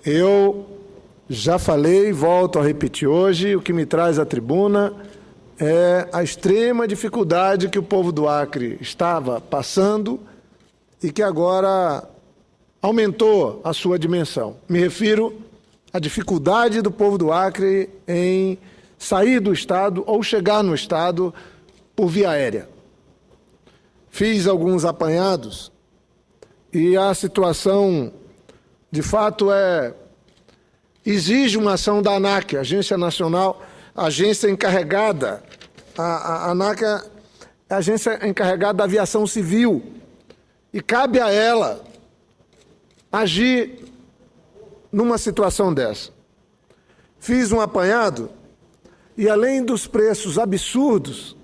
Eu já falei, volto a repetir hoje, o que me traz à tribuna é a extrema dificuldade que o povo do Acre estava passando e que agora aumentou a sua dimensão. Me refiro à dificuldade do povo do Acre em sair do Estado ou chegar no Estado por via aérea. Fiz alguns apanhados e a situação, de fato, exige uma ação da ANAC, Agência Nacional, agência encarregada. A ANAC é a agência encarregada da aviação civil e cabe a ela agir numa situação dessa. Fiz um apanhado e, além dos preços absurdos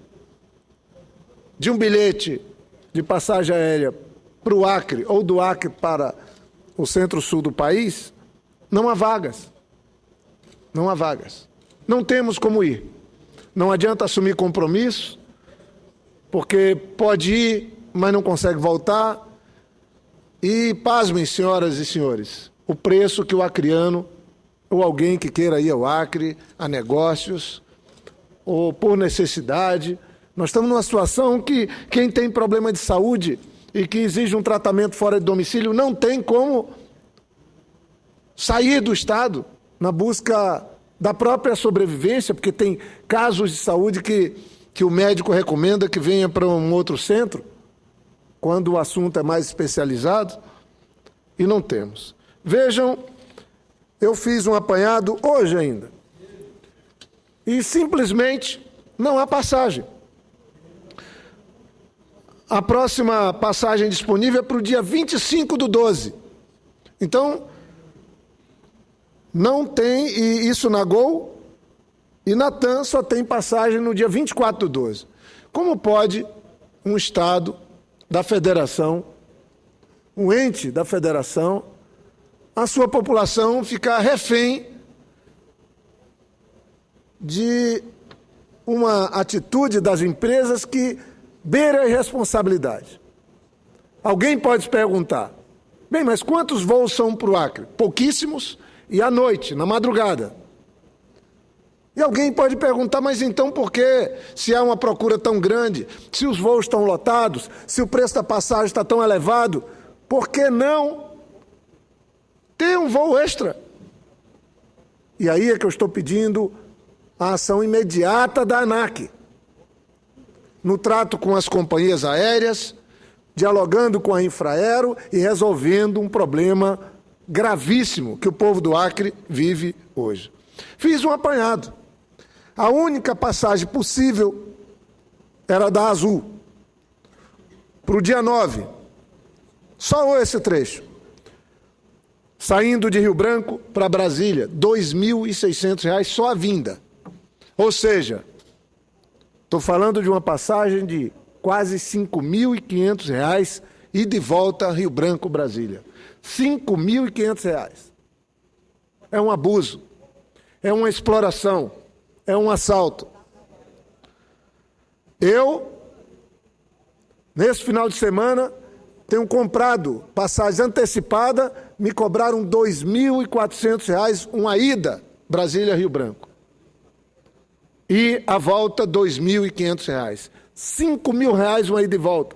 de um bilhete de passagem aérea para o Acre ou do Acre para o centro-sul do país, não há vagas. Não há vagas. Não temos como ir. Não adianta assumir compromisso, porque pode ir, mas não consegue voltar. E, pasmem, senhoras e senhores, o preço que o acreano, ou alguém que queira ir ao Acre, a negócios, ou por necessidade. Nós estamos numa situação que quem tem problema de saúde e que exige um tratamento fora de domicílio não tem como sair do Estado na busca da própria sobrevivência, porque tem casos de saúde que o médico recomenda que venha para um outro centro, quando o assunto é mais especializado, e não temos. Vejam, eu fiz um apanhado hoje ainda, e simplesmente não há passagem. A próxima passagem disponível é para o dia 25/12. Então, não tem, e isso na Gol e na TAM só tem passagem no dia 24/12. Como pode um Estado da Federação, um ente da Federação, a sua população ficar refém de uma atitude das empresas que beira a irresponsabilidade? Alguém pode se perguntar, bem, mas quantos voos são para o Acre? Pouquíssimos, e à noite, na madrugada. E alguém pode perguntar, mas então por que, se há uma procura tão grande, se os voos estão lotados, se o preço da passagem está tão elevado, por que não ter um voo extra? E aí é que eu estou pedindo a ação imediata da ANAC, no trato com as companhias aéreas, dialogando com a Infraero e resolvendo um problema gravíssimo que o povo do Acre vive hoje. Fiz um apanhado. A única passagem possível era da Azul, para o dia 9. Só esse trecho. Saindo de Rio Branco para Brasília, R$ 2.600 só a vinda. Ou seja, estou falando de uma passagem de quase R$ 5.500 e de volta a Rio Branco, Brasília. R$ 5.500. É um abuso, é uma exploração, é um assalto. Eu, nesse final de semana, tenho comprado passagem antecipada, me cobraram R$ 2.400 uma ida Brasília-Rio Branco. E a volta, R$ 2.500. R$ 5.000 uma ida e volta.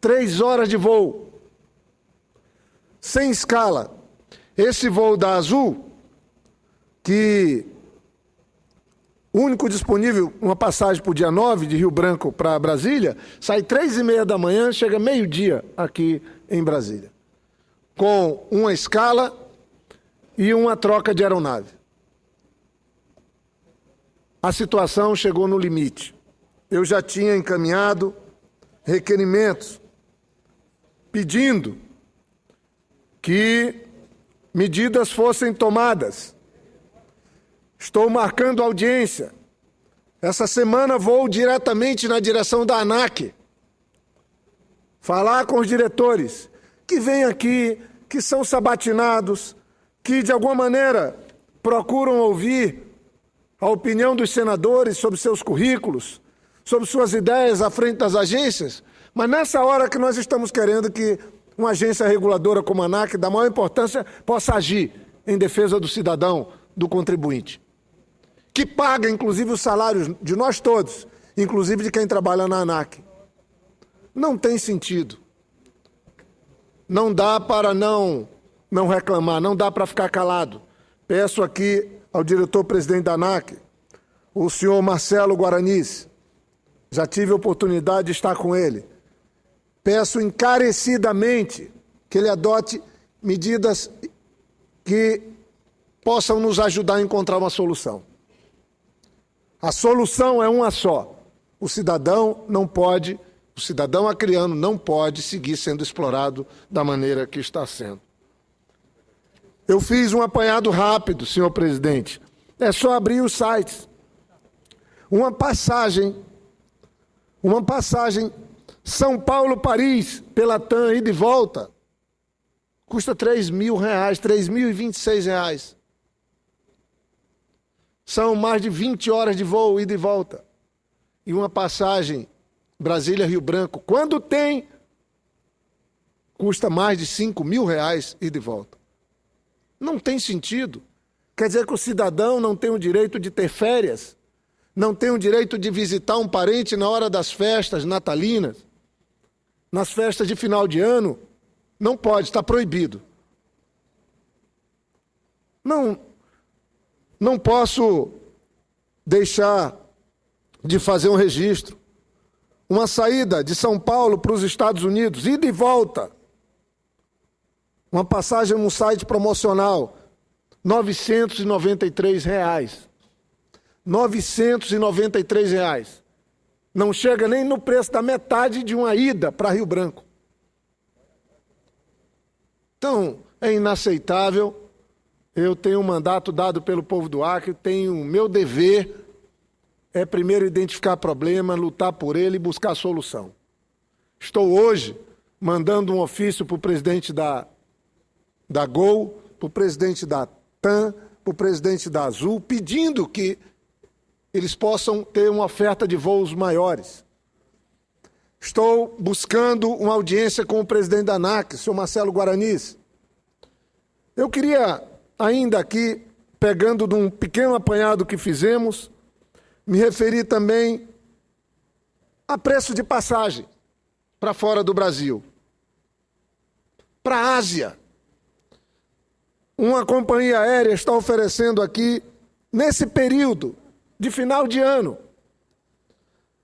3 horas de voo. Sem escala. Esse voo da Azul, que único disponível, uma passagem para o dia 9 de Rio Branco para Brasília, sai 3h30 da manhã, chega meio-dia aqui em Brasília, com uma escala e uma troca de aeronave. A situação chegou no limite. Eu já tinha encaminhado requerimentos pedindo que medidas fossem tomadas. Estou marcando audiência. Essa semana vou diretamente na direção da ANAC, falar com os diretores que vêm aqui, que são sabatinados, que de alguma maneira procuram ouvir a opinião dos senadores sobre seus currículos, sobre suas ideias à frente das agências, mas nessa hora que nós estamos querendo que uma agência reguladora como a ANAC, da maior importância, possa agir em defesa do cidadão, do contribuinte, que paga, inclusive, os salários de nós todos, inclusive de quem trabalha na ANAC. Não tem sentido. Não dá para não reclamar, não dá para ficar calado. Peço aqui ao diretor-presidente da ANAC, o senhor Marcelo Guaraniz, já tive a oportunidade de estar com ele. Peço encarecidamente que ele adote medidas que possam nos ajudar a encontrar uma solução. A solução é uma só. O cidadão acreano não pode seguir sendo explorado da maneira que está sendo. Eu fiz um apanhado rápido, senhor presidente. É só abrir os sites. Uma passagem São Paulo-Paris, pela TAM, ida e volta, custa R$3.000, R$3.026. São mais de 20 horas de voo, ida e volta. E uma passagem Brasília-Rio Branco, quando tem, custa mais de R$5.000, ida e volta. Não tem sentido. Quer dizer que o cidadão não tem o direito de ter férias, não tem o direito de visitar um parente na hora das festas natalinas, nas festas de final de ano. Não pode, está proibido. Não posso deixar de fazer um registro. Uma saída de São Paulo para os Estados Unidos, ida e volta. Uma passagem num site promocional, R$993. R$993. Não chega nem no preço da metade de uma ida para Rio Branco. Então, é inaceitável. Eu tenho um mandato dado pelo povo do Acre, tenho o meu dever é primeiro identificar problema, lutar por ele e buscar solução. Estou hoje mandando um ofício para o presidente da Gol, para o presidente da TAM, para o presidente da Azul, pedindo que eles possam ter uma oferta de voos maiores. Estou buscando uma audiência com o presidente da ANAC, o senhor Marcelo Guaraniz. Eu queria ainda aqui, pegando de um pequeno apanhado que fizemos, me referir também a preço de passagem para fora do Brasil. Para a Ásia. Uma companhia aérea está oferecendo aqui, nesse período de final de ano,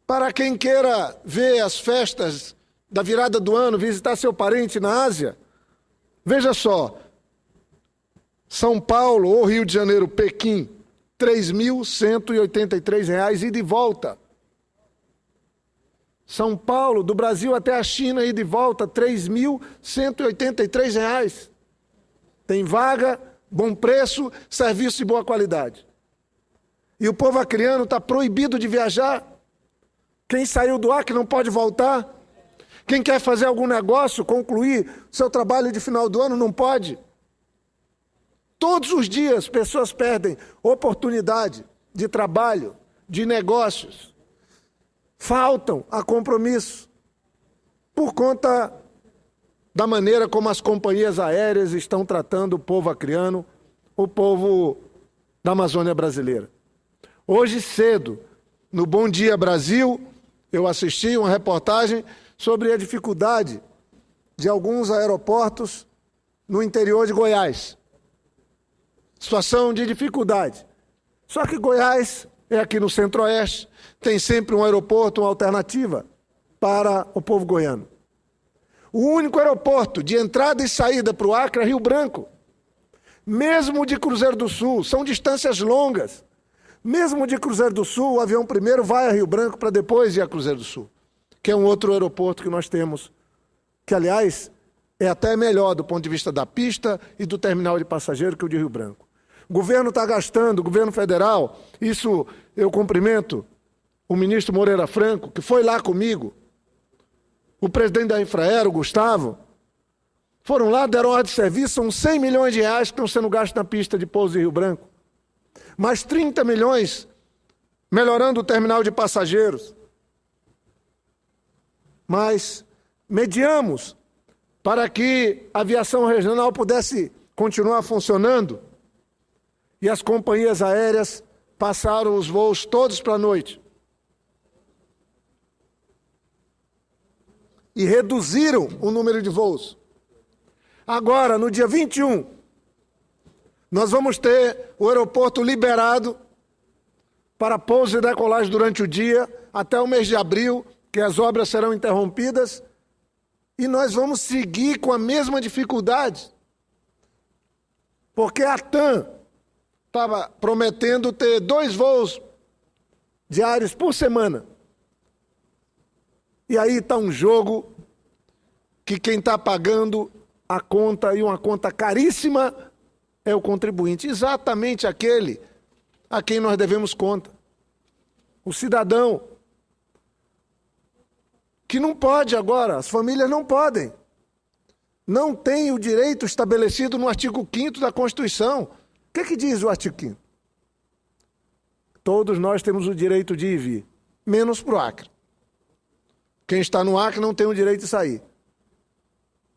para quem queira ver as festas da virada do ano, visitar seu parente na Ásia, veja só, São Paulo ou Rio de Janeiro, Pequim, R$3.183, ida e volta. São Paulo, do Brasil até a China, ida e volta, R$3.183. Tem vaga, bom preço, serviço de boa qualidade. E o povo acreano está proibido de viajar. Quem saiu do Acre não pode voltar. Quem quer fazer algum negócio, concluir seu trabalho de final do ano, não pode. Todos os dias, pessoas perdem oportunidade de trabalho, de negócios. Faltam a compromisso por conta da maneira como as companhias aéreas estão tratando o povo acreano, o povo da Amazônia brasileira. Hoje cedo, no Bom Dia Brasil, eu assisti uma reportagem sobre a dificuldade de alguns aeroportos no interior de Goiás. Situação de dificuldade. Só que Goiás é aqui no Centro-Oeste, tem sempre um aeroporto, uma alternativa para o povo goiano. O único aeroporto de entrada e saída para o Acre é Rio Branco. Mesmo de Cruzeiro do Sul, são distâncias longas. Mesmo de Cruzeiro do Sul, o avião primeiro vai a Rio Branco para depois ir a Cruzeiro do Sul, que é um outro aeroporto que nós temos, que, aliás, é até melhor do ponto de vista da pista e do terminal de passageiro que o de Rio Branco. O governo está gastando, o governo federal, isso eu cumprimento o ministro Moreira Franco, que foi lá comigo, o presidente da Infraero, Gustavo, foram lá, deram ordem de serviço, são R$100 milhões que estão sendo gastos na pista de pouso de Rio Branco. Mais 30 milhões melhorando o terminal de passageiros. Mas mediamos para que a aviação regional pudesse continuar funcionando, e as companhias aéreas passaram os voos todos para a noite. E reduziram o número de voos. Agora, no dia 21, nós vamos ter o aeroporto liberado para pouso e decolagem durante o dia, até o mês de abril, que as obras serão interrompidas, e nós vamos seguir com a mesma dificuldade. Porque a TAM estava prometendo ter 2 voos diários por semana. E aí está um jogo que quem está pagando a conta, e uma conta caríssima, é o contribuinte. Exatamente aquele a quem nós devemos conta. O cidadão. Que não pode agora, as famílias não podem. Não tem o direito estabelecido no artigo 5º da Constituição. O que diz o artigo 5º? Todos nós temos o direito de ir e vir, menos para o Acre. Quem está no Acre não tem o direito de sair.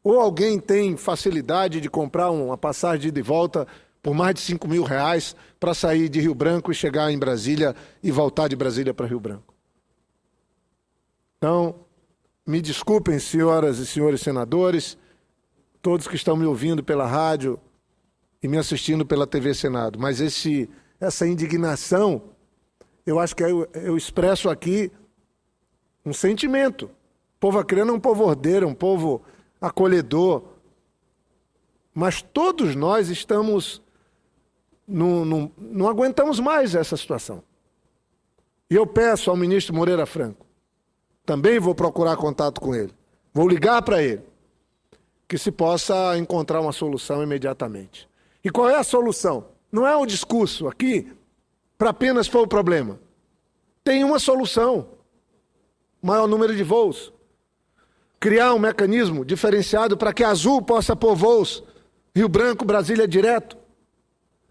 Ou alguém tem facilidade de comprar uma passagem de ida e volta por mais de R$5.000 para sair de Rio Branco e chegar em Brasília e voltar de Brasília para Rio Branco. Então, me desculpem, senhoras e senhores senadores, todos que estão me ouvindo pela rádio e me assistindo pela TV Senado, mas essa indignação, eu acho que eu expresso aqui um sentimento. O povo acreano é um povo ordeiro, é um povo acolhedor, mas todos nós estamos, não aguentamos mais essa situação. E eu peço ao ministro Moreira Franco, também vou procurar contato com ele, vou ligar para ele, que se possa encontrar uma solução imediatamente. E qual é a solução? Não é o discurso aqui para apenas pôr o problema. Tem uma solução: maior número de voos. Criar um mecanismo diferenciado para que a Azul possa pôr voos Rio Branco, Brasília direto.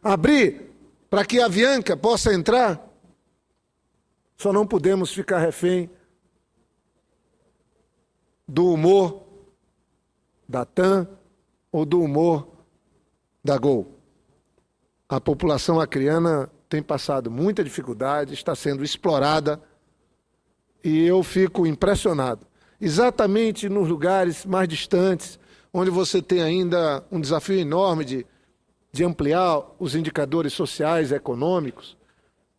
Abrir para que a Avianca possa entrar. Só não podemos ficar refém do humor da TAM ou do humor da Gol. A população acreana tem passado muita dificuldade, está sendo explorada, e eu fico impressionado. Exatamente nos lugares mais distantes, onde você tem ainda um desafio enorme de ampliar os indicadores sociais e econômicos,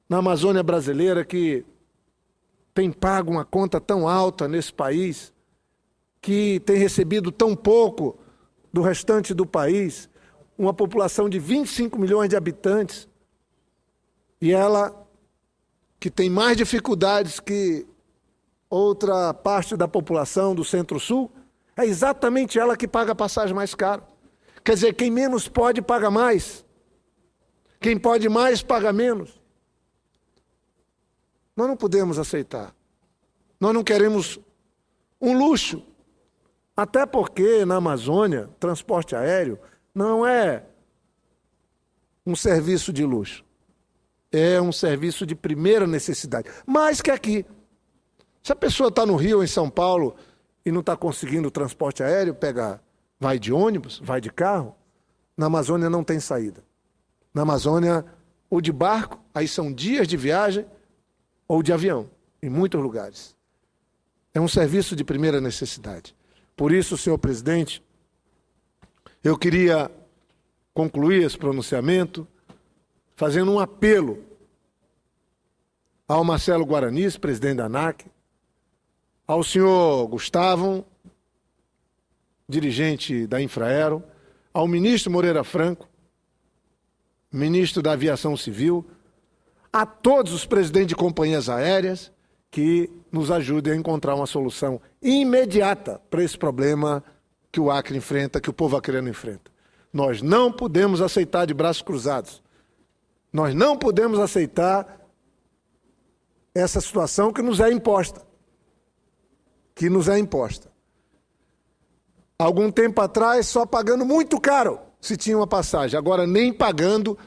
na Amazônia brasileira, que tem pago uma conta tão alta nesse país, que tem recebido tão pouco do restante do país, uma população de 25 milhões de habitantes, e ela, que tem mais dificuldades que outra parte da população do Centro-Sul, é exatamente ela que paga a passagem mais cara. Quer dizer, quem menos pode, paga mais. Quem pode mais, paga menos. Nós não podemos aceitar. Nós não queremos um luxo. Até porque, na Amazônia, transporte aéreo não é um serviço de luxo. É um serviço de primeira necessidade. Mais que aqui. Se a pessoa está no Rio ou em São Paulo e não está conseguindo transporte aéreo, vai de ônibus, vai de carro, na Amazônia não tem saída. Na Amazônia, ou de barco, aí são dias de viagem, ou de avião, em muitos lugares. É um serviço de primeira necessidade. Por isso, senhor presidente, eu queria concluir esse pronunciamento fazendo um apelo ao Marcelo Guaranis, presidente da ANAC, ao senhor Gustavo, dirigente da Infraero, ao ministro Moreira Franco, ministro da Aviação Civil, a todos os presidentes de companhias aéreas que nos ajudem a encontrar uma solução imediata para esse problema que o Acre enfrenta, que o povo acreano enfrenta. Nós não podemos aceitar de braços cruzados. Nós não podemos aceitar essa situação que nos é imposta. Algum tempo atrás, só pagando muito caro se tinha uma passagem. Agora, nem pagando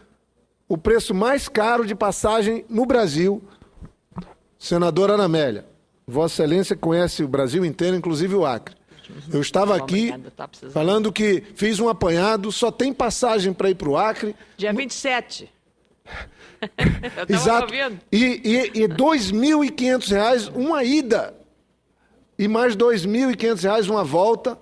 o preço mais caro de passagem no Brasil. Senadora Ana Amélia, Vossa Excelência conhece o Brasil inteiro, inclusive o Acre. Eu estava aqui falando que fiz um apanhado, só tem passagem para ir para o Acre. Dia 27. Exato. E R$ 2.500 uma ida. E mais R$ 2.500 uma volta.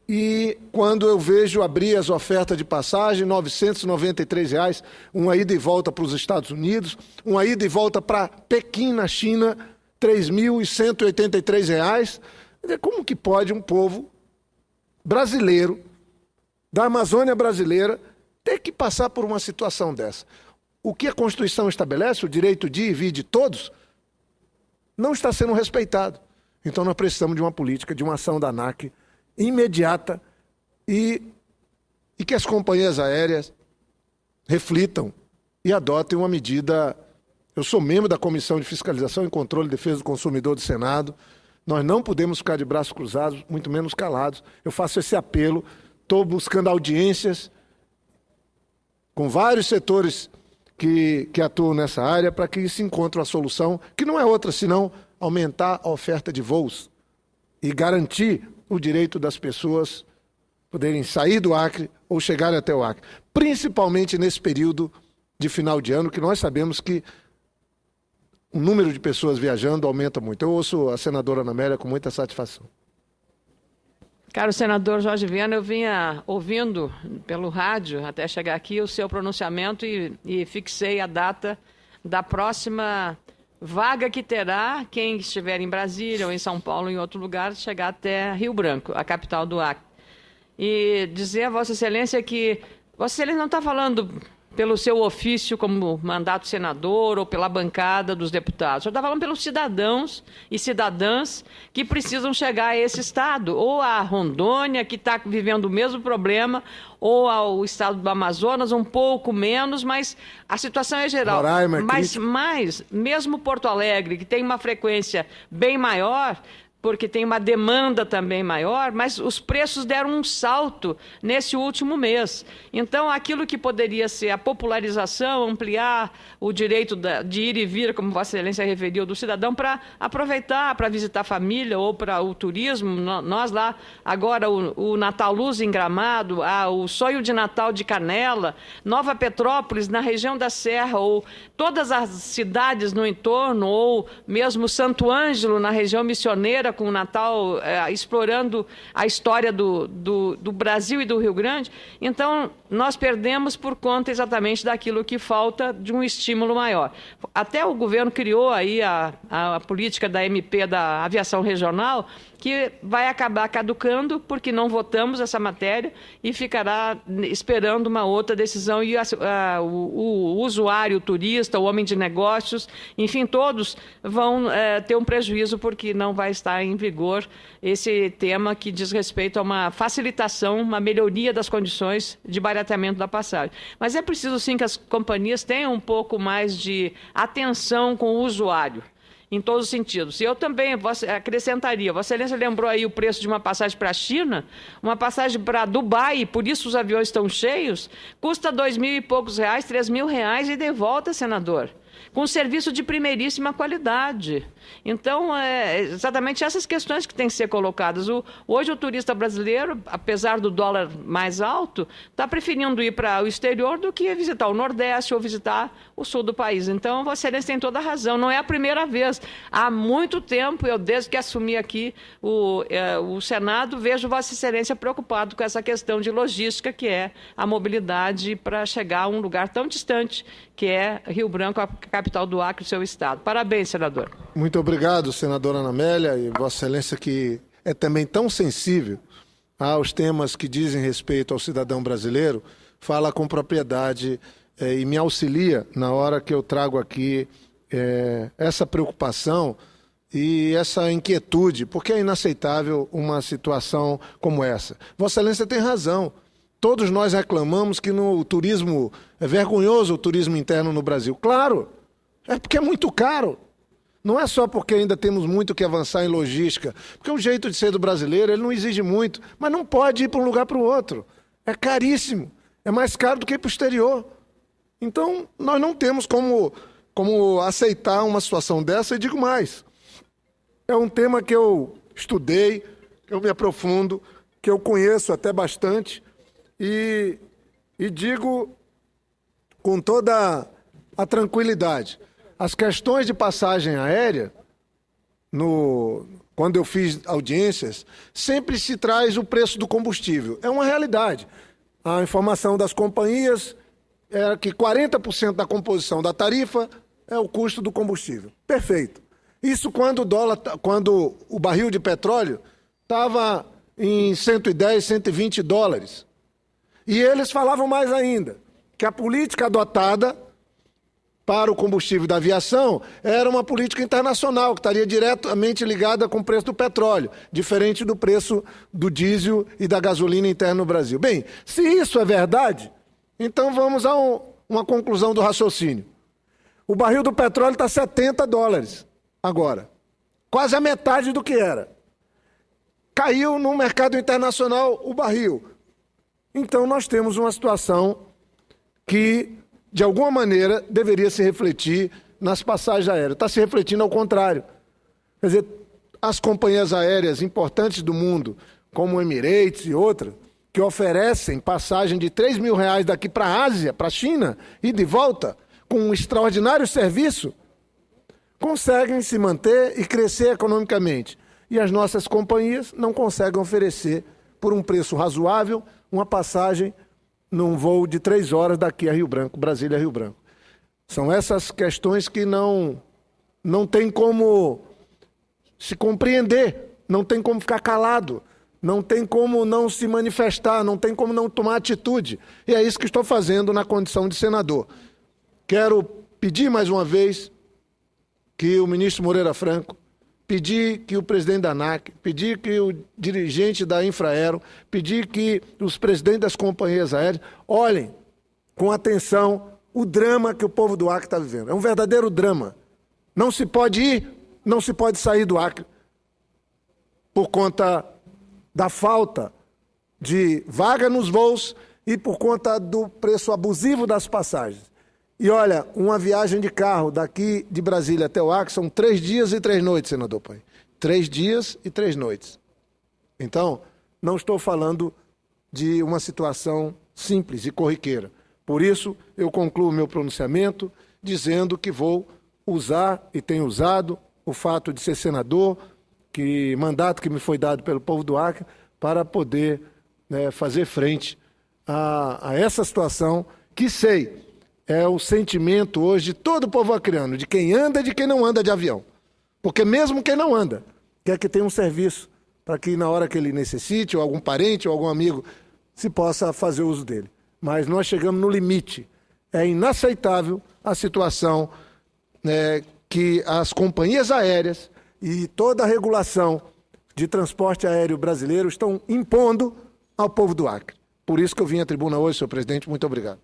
E quando eu vejo abrir as ofertas de passagem, R$ 993, uma ida e volta para os Estados Unidos, uma ida e volta para Pequim, na China, R$ 3.183. Como que pode um povo brasileiro, da Amazônia brasileira, ter que passar por uma situação dessa? O que a Constituição estabelece, o direito de ir e vir de todos, não está sendo respeitado. Então nós precisamos de uma política, de uma ação da ANAC imediata e que as companhias aéreas reflitam e adotem uma medida. Eu sou membro da Comissão de Fiscalização e Controle e Defesa do Consumidor do Senado. Nós não podemos ficar de braços cruzados, muito menos calados. Eu faço esse apelo, estou buscando audiências com vários setores que atuam nessa área para que se encontre uma solução, que não é outra senão aumentar a oferta de voos e garantir o direito das pessoas poderem sair do Acre ou chegarem até o Acre. Principalmente nesse período de final de ano, que nós sabemos que o número de pessoas viajando aumenta muito. Eu ouço a senadora Ana Amélia com muita satisfação. Caro senador Jorge Viana, eu vinha ouvindo pelo rádio, até chegar aqui, o seu pronunciamento e fixei a data da próxima vaga que terá quem estiver em Brasília ou em São Paulo ou em outro lugar, chegar até Rio Branco, a capital do Acre. E dizer a Vossa Excelência que Vossa Excelência não está falando pelo seu ofício como mandato senador ou pela bancada dos deputados. O senhor está falando pelos cidadãos e cidadãs que precisam chegar a esse estado, ou a Rondônia, que está vivendo o mesmo problema, ou ao estado do Amazonas, um pouco menos, mas a situação é geral. Roraima, mas mesmo Porto Alegre, que tem uma frequência bem maior, porque tem uma demanda também maior, mas os preços deram um salto nesse último mês. Então, aquilo que poderia ser a popularização, ampliar o direito de ir e vir, como Vossa Excelência referiu, do cidadão, para aproveitar, para visitar a família ou para o turismo. Nós lá, agora, o Natal Luz em Gramado, o Sonho de Natal de Canela, Nova Petrópolis, na região da Serra, ou todas as cidades no entorno, ou mesmo Santo Ângelo, na região missioneira, com o Natal, explorando a história do Brasil e do Rio Grande. Então, nós perdemos por conta exatamente daquilo que falta de um estímulo maior. Até o governo criou aí a política da MP da aviação regional, que vai acabar caducando porque não votamos essa matéria e ficará esperando uma outra decisão. E o usuário, o turista, o homem de negócios, enfim, todos vão ter um prejuízo porque não vai estar em vigor esse tema que diz respeito a uma facilitação, uma melhoria das condições de barateamento da passagem. Mas é preciso, sim, que as companhias tenham um pouco mais de atenção com o usuário, em todos os sentidos. E eu também acrescentaria, Vossa Excelência lembrou aí o preço de uma passagem para a China, uma passagem para Dubai, por isso os aviões estão cheios, custa R$2.000 e poucos, R$3.000 e de volta, senador, com serviço de primeiríssima qualidade. Então, exatamente essas questões que têm que ser colocadas. Hoje o turista brasileiro, apesar do dólar mais alto, está preferindo ir para o exterior do que visitar o Nordeste ou visitar o sul do país. Então, Vossa Excelência tem toda a razão. Não é a primeira vez. Há muito tempo, eu desde que assumi aqui o Senado, vejo Vossa Excelência preocupado com essa questão de logística, que é a mobilidade para chegar a um lugar tão distante, que é Rio Branco, a capital do Acre, o seu estado. Parabéns, senador. Muito obrigado, senadora Ana Amélia, e Vossa Excelência, que é também tão sensível aos temas que dizem respeito ao cidadão brasileiro, fala com propriedade e me auxilia na hora que eu trago aqui essa preocupação e essa inquietude, porque é inaceitável uma situação como essa. Vossa Excelência tem razão. Todos nós reclamamos que no turismo é vergonhoso o turismo interno no Brasil. Claro, é porque é muito caro. Não é só porque ainda temos muito que avançar em logística, porque o jeito de ser do brasileiro, ele não exige muito, mas não pode ir para um lugar para o outro. É caríssimo, é mais caro do que ir para o exterior. Então, nós não temos como aceitar uma situação dessa, e digo mais, é um tema que eu estudei, eu me aprofundo, que eu conheço até bastante, e digo com toda a tranquilidade, as questões de passagem aérea, quando eu fiz audiências, sempre se traz o preço do combustível. É uma realidade. A informação das companhias era que 40% da composição da tarifa é o custo do combustível. Perfeito. Isso quando o barril de petróleo estava em 110, 120 dólares. E eles falavam mais ainda, que a política adotada para o combustível da aviação era uma política internacional, que estaria diretamente ligada com o preço do petróleo, diferente do preço do diesel e da gasolina interna no Brasil. Bem, se isso é verdade, então vamos a uma conclusão do raciocínio. O barril do petróleo está 70 dólares agora, quase a metade do que era. Caiu no mercado internacional o barril. Então nós temos uma situação que, de alguma maneira, deveria se refletir nas passagens aéreas. Está se refletindo ao contrário. Quer dizer, as companhias aéreas importantes do mundo, como o Emirates e outras, que oferecem passagem de R$3.000 daqui para a Ásia, para a China, e de volta, com um extraordinário serviço, conseguem se manter e crescer economicamente. E as nossas companhias não conseguem oferecer, por um preço razoável, uma passagem num voo de 3 horas daqui a Rio Branco, Brasília a Rio Branco. São essas questões que não tem como se compreender, não tem como ficar calado, não tem como não se manifestar, não tem como não tomar atitude. E é isso que estou fazendo na condição de senador. Quero pedir mais uma vez que o ministro Moreira Franco, pedir que o presidente da ANAC, pedir que o dirigente da Infraero, pedir que os presidentes das companhias aéreas olhem com atenção o drama que o povo do Acre está vivendo. É um verdadeiro drama. Não se pode ir, não se pode sair do Acre por conta da falta de vaga nos voos e por conta do preço abusivo das passagens. E olha, uma viagem de carro daqui de Brasília até o Acre são 3 dias e 3 noites, senador Paim. 3 dias e 3 noites. Então, não estou falando de uma situação simples e corriqueira. Por isso, eu concluo meu pronunciamento dizendo que vou usar e tenho usado o fato de ser senador, mandato que me foi dado pelo povo do Acre, para poder fazer frente a essa situação que sei é o sentimento hoje de todo o povo acreano, de quem anda e de quem não anda de avião. Porque mesmo quem não anda, quer que tenha um serviço para que na hora que ele necessite, ou algum parente, ou algum amigo, se possa fazer uso dele. Mas nós chegamos no limite. É inaceitável a situação que as companhias aéreas e toda a regulação de transporte aéreo brasileiro estão impondo ao povo do Acre. Por isso que eu vim à tribuna hoje, senhor presidente. Muito obrigado.